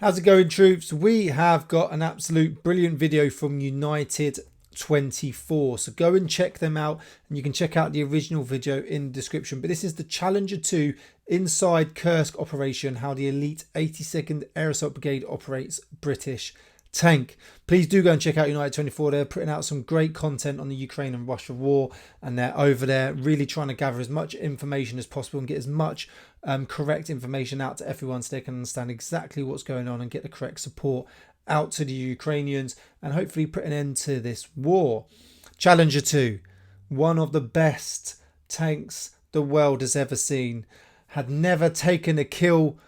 How's it going, troops? We have got an absolute brilliant video from United 24, so go and check them out, and you can check out the original video in the description. But this is the Challenger 2 inside Kursk operation, how the elite 82nd Air Assault Brigade operates British tank. Please do go and check out United 24. They're putting out some great content on the Ukraine and Russia war, and they're over there really trying to gather as much information as possible and get as much correct information out to everyone so they can understand exactly what's going on and get the correct support out to the Ukrainians and hopefully put an end to this war. Challenger 2, one of the best tanks the world has ever seen, had never taken a kill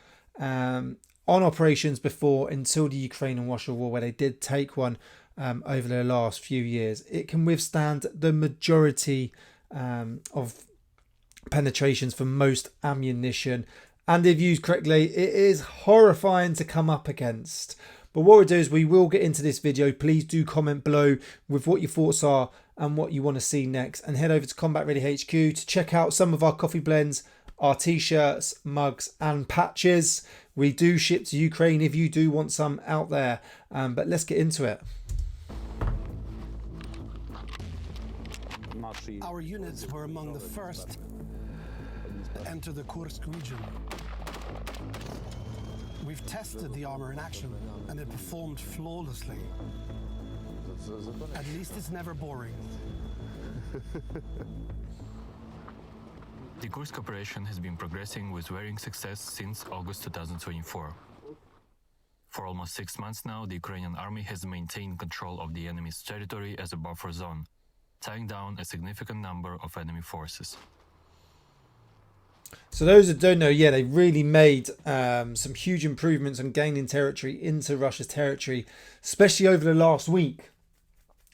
on operations before until the Ukraine and Russia war, where they did take one over the last few years. It can withstand the majority of penetrations for most ammunition, and if used correctly, it is horrifying to come up against. But what we'll do is we will get into this video. Please do comment below with what your thoughts are and what you want to see next, and head over to Combat Ready HQ to check out some of our coffee blends, our t-shirts, mugs and patches. We do ship to Ukraine if you do want some out there, but let's get into it. Our units were among the first to enter the Kursk region. We've tested the armor in action and it performed flawlessly. At least it's never boring. The Kursk operation has been progressing with varying success since August 2024. For almost 6 months now, the Ukrainian army has maintained control of the enemy's territory as a buffer zone, tying down a significant number of enemy forces. So those that don't know, yeah, they really made some huge improvements on gaining territory into Russia's territory, especially over the last week.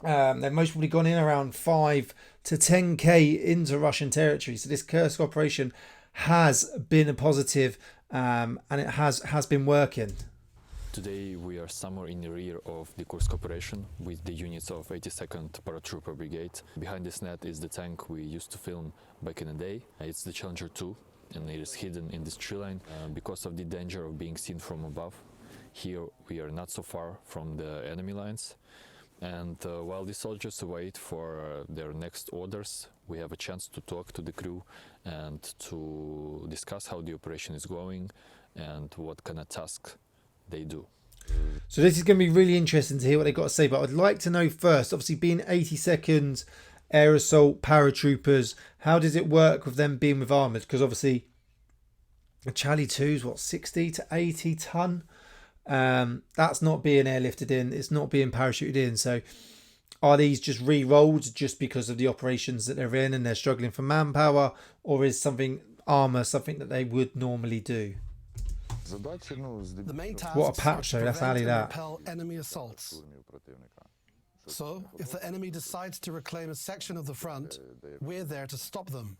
They've most probably gone in around 5 to 10k into Russian territory. So this Kursk operation has been a positive, and it has been working. Today we are somewhere in the rear of the Kursk operation with the units of 82nd Paratrooper Brigade. Behind this net is the tank we used to film back in the day. It's the Challenger 2, and it is hidden in this tree line because of the danger of being seen from above. Here we are not so far from the enemy lines. And while the soldiers wait for their next orders, we have a chance to talk to the crew and to discuss how the operation is going and what kind of task they do. So this is going to be really interesting to hear what they've got to say, but I'd like to know first, obviously being 82nd Air Assault Paratroopers, how does it work with them being with armoured? Because obviously a Charlie 2 is what, 60 to 80 ton? That's not being airlifted in, it's not being parachuted in. So are these just re-rolled just because of the operations that they're in and they're struggling for manpower, or is something armour something that they would normally do? The main task What a patch though, that's Ali that. repel enemy assaults. So if the enemy decides to reclaim a section of the front, we're there to stop them.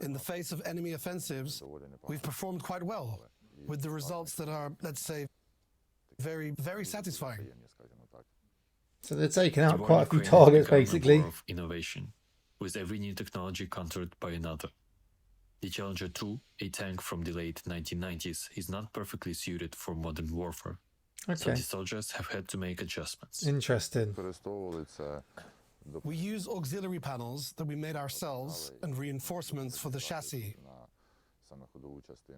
In the face of enemy offensives, we've performed quite well, with the results that are, let's say, very, very satisfying. So they're taking out quite a few targets basically. Of innovation, with every new technology countered by another. The Challenger 2, a tank from the late 1990s, is not perfectly suited for modern warfare. Okay. So the soldiers have had to make adjustments. Interesting. We use auxiliary panels that we made ourselves and reinforcements for the chassis.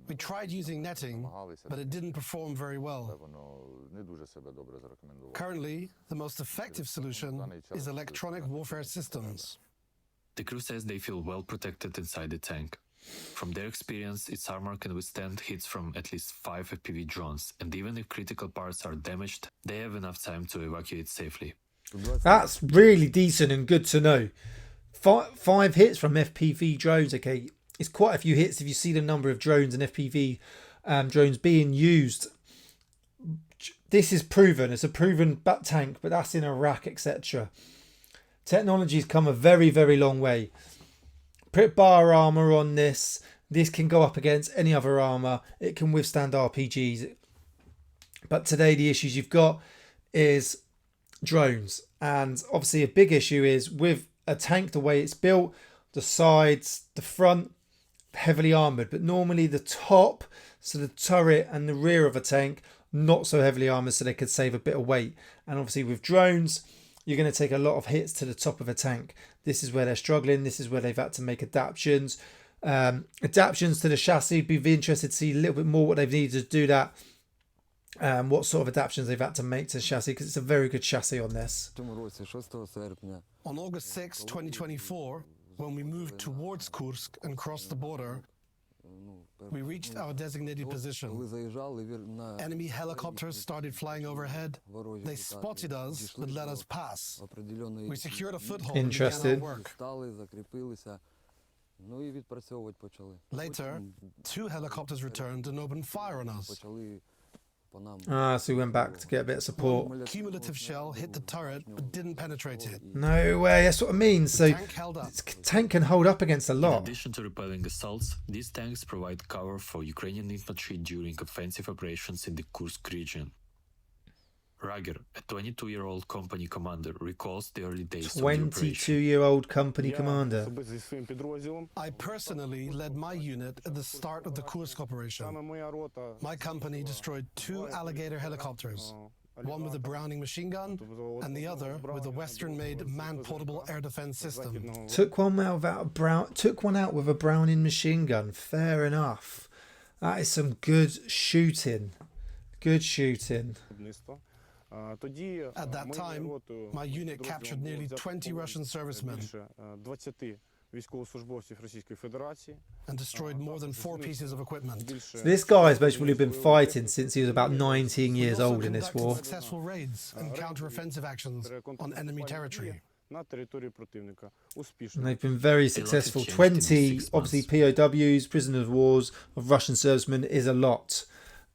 We tried using netting, but it didn't perform very well. Currently, the most effective solution is electronic warfare systems. The crew says they feel well protected inside the tank. From their experience, its armor can withstand hits from at least 5 FPV drones, and even if critical parts are damaged, they have enough time to evacuate safely. That's really decent and good to know. 5 hits from FPV drones, okay. It's quite a few hits if you see the number of drones and FPV drones being used. This is proven. It's a proven bat tank, but that's in Iraq, etc. Technology's come a very, very long way. Put bar armor on this. This can go up against any other armor. It can withstand RPGs. But today the issues you've got is drones. And obviously a big issue is with a tank, the way it's built, the sides, the front, heavily armored, but normally the top, so the turret and the rear of a tank, not so heavily armored, so they could save a bit of weight. And obviously with drones, you're going to take a lot of hits to the top of a tank. This is where they're struggling. This is where they've had to make adaptations. Adaptations to the chassis. Be interested to see a little bit more what they've needed to do that. What sort of adaptations they've had to make to the chassis, because it's a very good chassis on this. On August 6, 2024, when we moved towards Kursk and crossed the border, we reached our designated position. Enemy helicopters started flying overhead. They spotted us but let us pass. We secured a foothold and began our work. Later, 2 helicopters returned and opened fire on us. So we went back to get a bit of support. One cumulative shell hit the turret but didn't penetrate it. No way, that's what I mean. So tank can hold up against a lot. In addition to repelling assaults, these tanks provide cover for Ukrainian infantry during offensive operations in the Kursk region. Rager, a 22-year-old company commander, recalls the early days of the operation. 22-year-old company commander. I personally led my unit at the start of the Kursk operation. My company destroyed 2 Alligator helicopters, one with a Browning machine gun and the other with a Western-made man-portable air defense system. Took one out with a Browning machine gun. Fair enough. That is some good shooting. Good shooting. At that time, my unit captured nearly 20 Russian servicemen and destroyed more than 4 pieces of equipment. So this guy has basically been fighting since he was about 19 years old in this war. Successful raids and counter-offensive actions on enemy territory. And they've been very successful. 20, obviously, POWs, prisoners of wars, of Russian servicemen is a lot.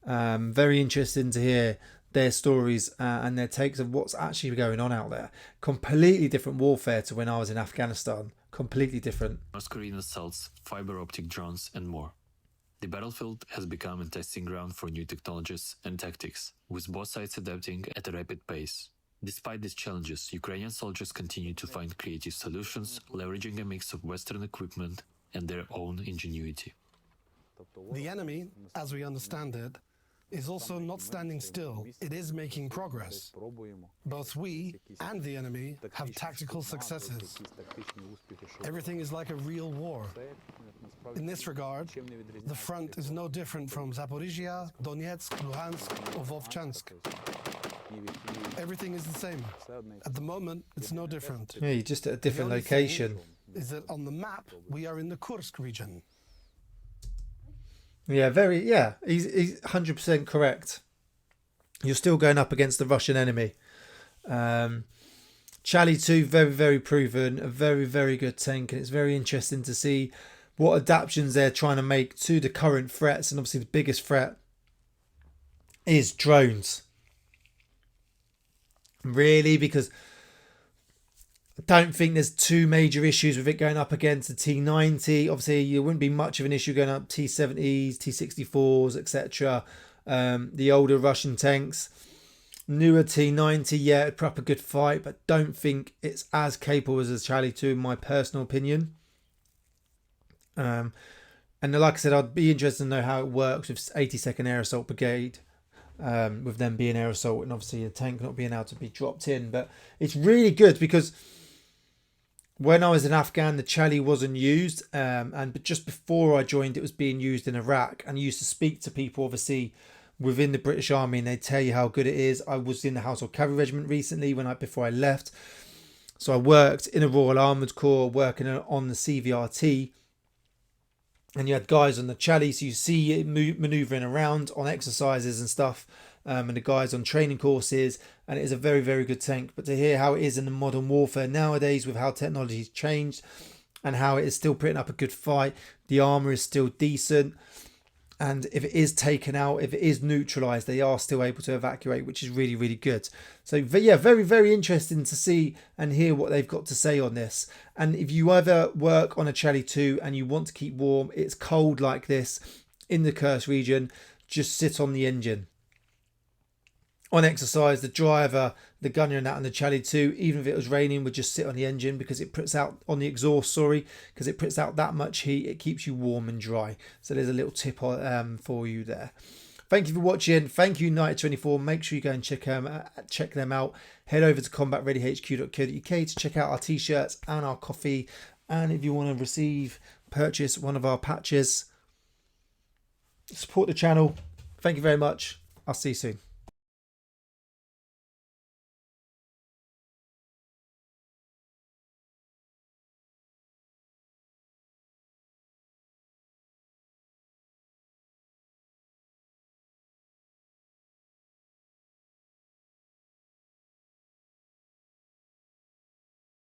Very interesting to hear their stories and their takes of what's actually going on out there. Completely different warfare to when I was in Afghanistan. Completely different. North Korean assaults, fiber optic drones, and more. The battlefield has become a testing ground for new technologies and tactics, with both sides adapting at a rapid pace. Despite these challenges, Ukrainian soldiers continue to find creative solutions, leveraging a mix of Western equipment and their own ingenuity. The enemy, as we understand it, is also not standing still. It is making progress. Both we and the enemy have tactical successes. Everything is like a real war. In this regard, the front is no different from Zaporizhia, Donetsk, Luhansk, or Vovchansk. Everything is the same. At the moment, it's no different. Yeah, you're just at a different location. Is that on the map, we are in the Kursk region. Yeah, he's 100% correct. You're still going up against the Russian enemy. Charlie 2, very, very proven, a very, very good tank, and it's very interesting to see what adaptations they're trying to make to the current threats, and obviously the biggest threat is drones. Really, because I don't think there's 2 major issues with it going up against the T90. Obviously, there wouldn't be much of an issue going up T70s, T64s, etc. The older Russian tanks. Newer T90, yeah, it'd put up a good fight, but don't think it's as capable as the Charlie 2, in my personal opinion. And like I said, I'd be interested to know how it works with 82nd Air Assault Brigade. With them being air assault and obviously a tank not being able to be dropped in. But it's really good because when I was in Afghan, the Charlie wasn't used, but just before I joined, it was being used in Iraq. And I used to speak to people, obviously, within the British Army, and they tell you how good it is. I was in the Household Cavalry Regiment recently before I left, so I worked in a Royal Armoured Corps, working on the CVRT, and you had guys on the Charlie, so you see it manoeuvring around on exercises and stuff, and the guys on training courses, and it is a very, very good tank. But to hear how it is in the modern warfare nowadays, with how technology's changed and how it is still putting up a good fight, the armour is still decent, and if it is taken out, if it is neutralised, they are still able to evacuate, which is really, really good. So yeah, very, very interesting to see and hear what they've got to say on this. And if you ever work on a Charlie 2 and you want to keep warm, it's cold like this in the Kursk region, just sit on the engine. on exercise, the driver, the gunner and that, and the Chally 2, even if it was raining, would just sit on the engine because it puts out, on the exhaust, sorry, because it puts out that much heat. It keeps you warm and dry. So there's a little tip for you there. Thank you for watching. Thank you, United24. Make sure you go and check them out. Head over to combatreadyhq.co.uk to check out our t-shirts and our coffee. And if you want to purchase one of our patches, support the channel. Thank you very much. I'll see you soon.